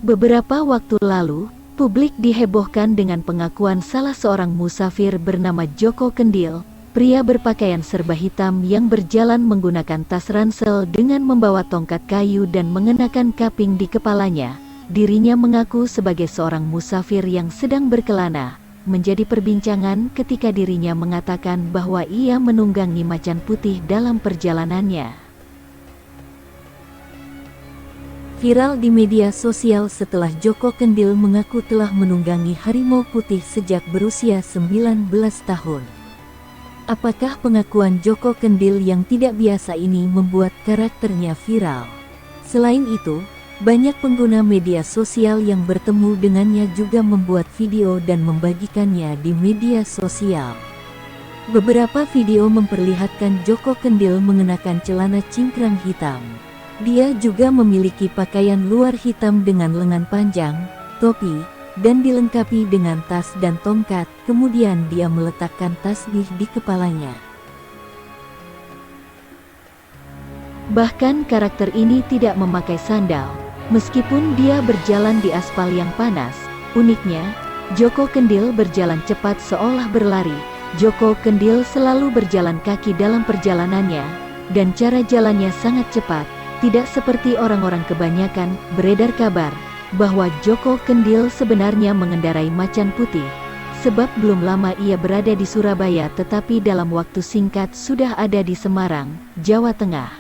Beberapa waktu lalu, publik dihebohkan dengan pengakuan salah seorang musafir bernama Joko Kendil, pria berpakaian serba hitam yang berjalan menggunakan tas ransel dengan membawa tongkat kayu dan mengenakan kaping di kepalanya. Dirinya mengaku sebagai seorang musafir yang sedang berkelana, menjadi perbincangan ketika dirinya mengatakan bahwa ia menunggangi macan putih dalam perjalanannya. Viral di media sosial setelah Joko Kendil mengaku telah menunggangi harimau putih sejak berusia 19 tahun. Apakah pengakuan Joko Kendil yang tidak biasa ini membuat karakternya viral? Selain itu, banyak pengguna media sosial yang bertemu dengannya juga membuat video dan membagikannya di media sosial. Beberapa video memperlihatkan Joko Kendil mengenakan celana cingkrang hitam. Dia juga memiliki pakaian luar hitam dengan lengan panjang, topi, dan dilengkapi dengan tas dan tongkat. Kemudian dia meletakkan tasbih di kepalanya. Bahkan karakter ini tidak memakai sandal, meskipun dia berjalan di aspal yang panas. Uniknya, Joko Kendil berjalan cepat seolah berlari. Joko Kendil selalu berjalan kaki dalam perjalanannya, dan cara jalannya sangat cepat. Tidak seperti orang-orang kebanyakan. Beredar kabar bahwa Joko Kendil sebenarnya mengendarai macan putih, sebab belum lama ia berada di Surabaya tetapi dalam waktu singkat sudah ada di Semarang, Jawa Tengah.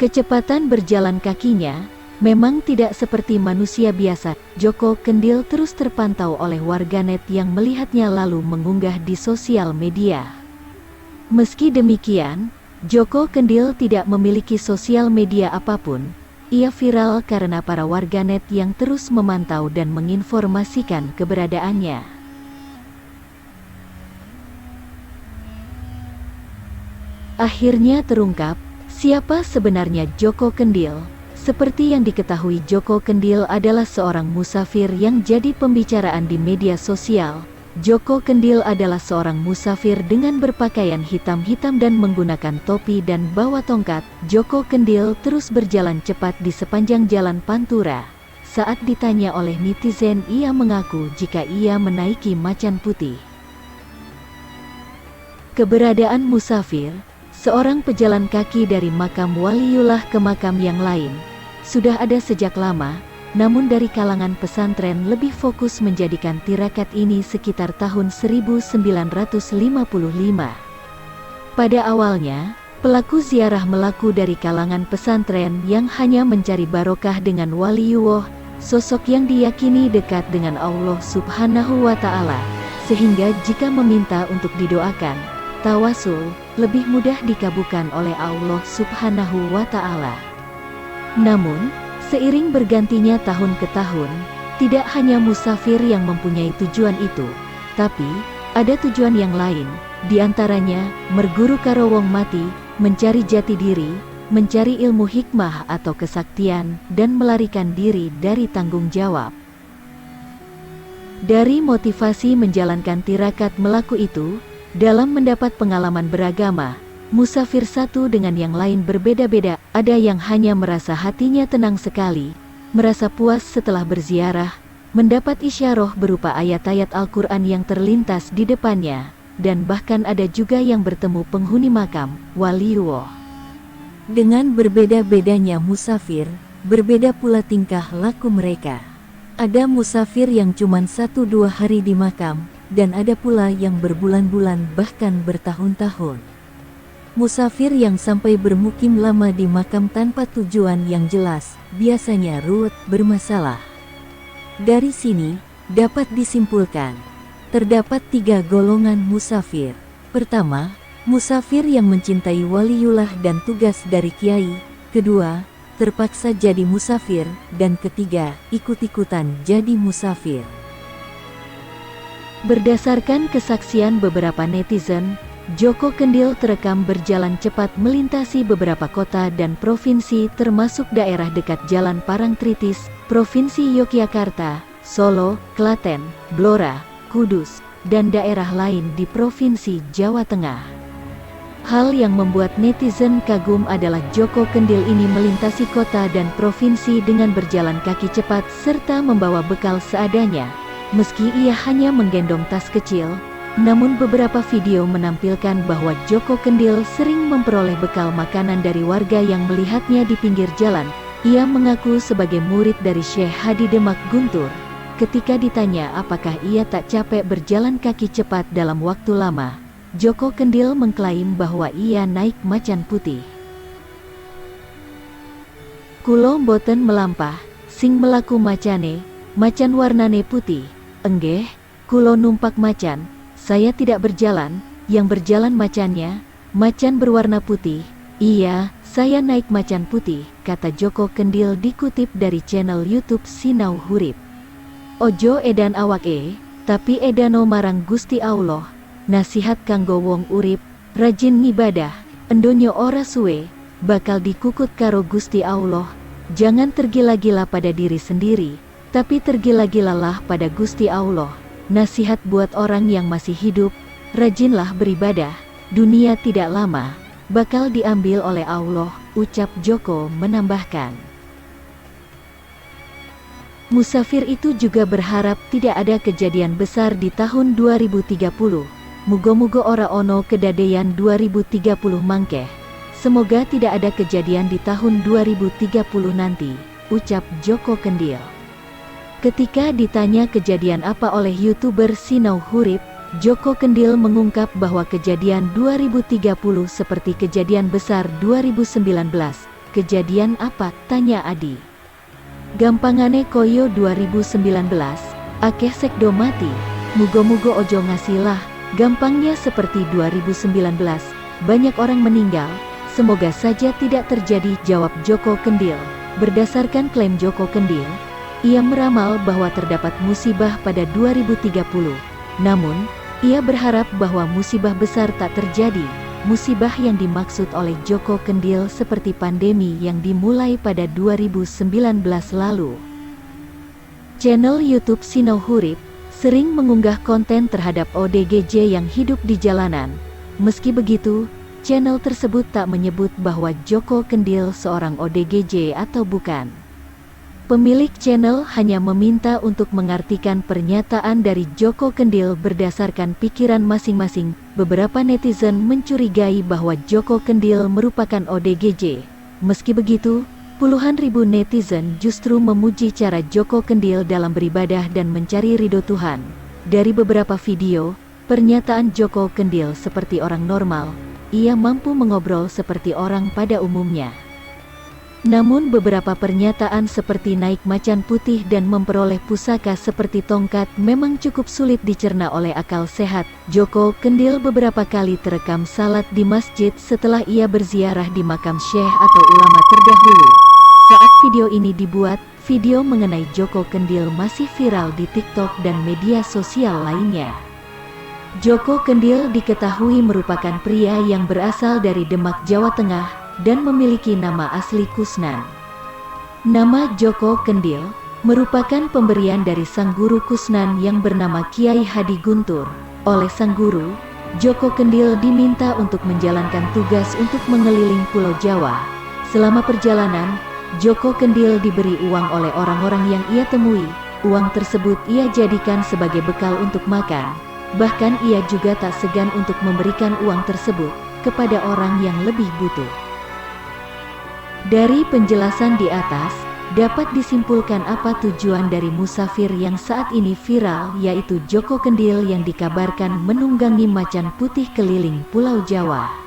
Kecepatan berjalan kakinya memang tidak seperti manusia biasa. Joko Kendil terus terpantau oleh warganet yang melihatnya lalu mengunggah di sosial media. Meski demikian, Joko Kendil tidak memiliki sosial media apapun. Ia viral karena para warganet yang terus memantau dan menginformasikan keberadaannya. Akhirnya terungkap siapa sebenarnya Joko Kendil. Seperti yang diketahui, Joko Kendil adalah seorang musafir yang jadi pembicaraan di media sosial. Joko Kendil adalah seorang musafir dengan berpakaian hitam-hitam dan menggunakan topi dan bawa tongkat. Joko Kendil terus berjalan cepat di sepanjang jalan Pantura. Saat ditanya oleh netizen, ia mengaku jika ia menaiki macan putih. Keberadaan musafir, seorang pejalan kaki dari makam waliullah ke makam yang lain, sudah ada sejak lama. Namun dari kalangan pesantren lebih fokus menjadikan tirakat ini sekitar tahun 1955. Pada awalnya, pelaku ziarah melaku dari kalangan pesantren yang hanya mencari barokah dengan waliullah, sosok yang diyakini dekat dengan Allah Subhanahu wa Ta'ala, sehingga jika meminta untuk didoakan, tawasul, lebih mudah dikabulkan oleh Allah Subhanahu wa Ta'ala. Namun, seiring bergantinya tahun ke tahun, tidak hanya musafir yang mempunyai tujuan itu, tapi ada tujuan yang lain, diantaranya merguru karowong mati, mencari jati diri, mencari ilmu hikmah atau kesaktian, dan melarikan diri dari tanggung jawab. Dari motivasi menjalankan tirakat melaku itu, dalam mendapat pengalaman beragama, musafir satu dengan yang lain berbeda-beda. Ada yang hanya merasa hatinya tenang sekali, merasa puas setelah berziarah, mendapat isyarah berupa ayat-ayat Al-Quran yang terlintas di depannya, dan bahkan ada juga yang bertemu penghuni makam waliullah. Dengan berbeda-bedanya musafir, berbeda pula tingkah laku mereka. Ada musafir yang cuma 1-2 hari di makam, dan ada pula yang berbulan-bulan bahkan bertahun-tahun. Musafir yang sampai bermukim lama di makam tanpa tujuan yang jelas, biasanya ruwet, bermasalah. Dari sini, dapat disimpulkan, terdapat 3 golongan musafir. Pertama, musafir yang mencintai waliullah dan tugas dari kiai. Kedua, terpaksa jadi musafir. Dan ketiga, ikut-ikutan jadi musafir. Berdasarkan kesaksian beberapa netizen, Joko Kendil terekam berjalan cepat melintasi beberapa kota dan provinsi termasuk daerah dekat Jalan Parangtritis, Provinsi Yogyakarta, Solo, Klaten, Blora, Kudus, dan daerah lain di Provinsi Jawa Tengah. Hal yang membuat netizen kagum adalah Joko Kendil ini melintasi kota dan provinsi dengan berjalan kaki cepat serta membawa bekal seadanya. Meski ia hanya menggendong tas kecil, namun beberapa video menampilkan bahwa Joko Kendil sering memperoleh bekal makanan dari warga yang melihatnya di pinggir jalan. Ia mengaku sebagai murid dari Syekh Hadi Demak Guntur. Ketika ditanya apakah ia tak capek berjalan kaki cepat dalam waktu lama, Joko Kendil mengklaim bahwa ia naik macan putih. Kulo mboten melampah, sing melaku macane, macan warnane putih. Enggeh, kulo numpak macan, saya tidak berjalan, yang berjalan macannya, macan berwarna putih. Iya, saya naik macan putih, kata Joko Kendil dikutip dari channel YouTube Sinau Hurip. Ojo edan awake, tapi edano marang Gusti Allah. Nasihat kanggo wong urip, rajin ngibadah, endonyo ora suwe, bakal dikukut karo Gusti Allah. Jangan tergila-gila pada diri sendiri, tapi tergila-gilalah pada Gusti Allah. Nasihat buat orang yang masih hidup, rajinlah beribadah, dunia tidak lama, bakal diambil oleh Allah, ucap Joko menambahkan. Musafir itu juga berharap tidak ada kejadian besar di tahun 2030. Mugo-mugo ora ono kedadean 2030 mangkeh. Semoga tidak ada kejadian di tahun 2030 nanti, ucap Joko Kendil. Ketika ditanya kejadian apa oleh YouTuber Sinau Hurip, Joko Kendil mengungkap bahwa kejadian 2030 seperti kejadian besar 2019. Kejadian apa? Tanya Adi. Gampangane koyo 2019, akeh sekdo mati. Mugo-mugo ojo ngasilah. Gampangnya seperti 2019, banyak orang meninggal, semoga saja tidak terjadi, jawab Joko Kendil. Berdasarkan klaim Joko Kendil, ia meramal bahwa terdapat musibah pada 2030. Namun, ia berharap bahwa musibah besar tak terjadi. Musibah yang dimaksud oleh Joko Kendil seperti pandemi yang dimulai pada 2019 lalu. Channel YouTube Sinau Hurip sering mengunggah konten terhadap ODGJ yang hidup di jalanan. Meski begitu, channel tersebut tak menyebut bahwa Joko Kendil seorang ODGJ atau bukan. Pemilik channel hanya meminta untuk mengartikan pernyataan dari Joko Kendil berdasarkan pikiran masing-masing. Beberapa netizen mencurigai bahwa Joko Kendil merupakan ODGJ. Meski begitu, puluhan ribu netizen justru memuji cara Joko Kendil dalam beribadah dan mencari ridho Tuhan. Dari beberapa video, pernyataan Joko Kendil seperti orang normal, ia mampu mengobrol seperti orang pada umumnya. Namun beberapa pernyataan seperti naik macan putih dan memperoleh pusaka seperti tongkat memang cukup sulit dicerna oleh akal sehat. Joko Kendil beberapa kali terekam salat di masjid setelah ia berziarah di makam syekh atau ulama terdahulu. Saat video ini dibuat, video mengenai Joko Kendil masih viral di TikTok dan media sosial lainnya. Joko Kendil diketahui merupakan pria yang berasal dari Demak, Jawa Tengah, dan memiliki nama asli Kusnan. Nama Joko Kendil merupakan pemberian dari sang guru Kusnan yang bernama Kiai Hadi Guntur. Oleh sang guru, Joko Kendil diminta untuk menjalankan tugas untuk mengeliling Pulau Jawa. Selama perjalanan, Joko Kendil diberi uang oleh orang-orang yang ia temui. Uang tersebut ia jadikan sebagai bekal untuk makan. Bahkan ia juga tak segan untuk memberikan uang tersebut kepada orang yang lebih butuh. Dari penjelasan di atas, dapat disimpulkan apa tujuan dari musafir yang saat ini viral, yaitu Joko Kendil yang dikabarkan menunggangi macan putih keliling Pulau Jawa.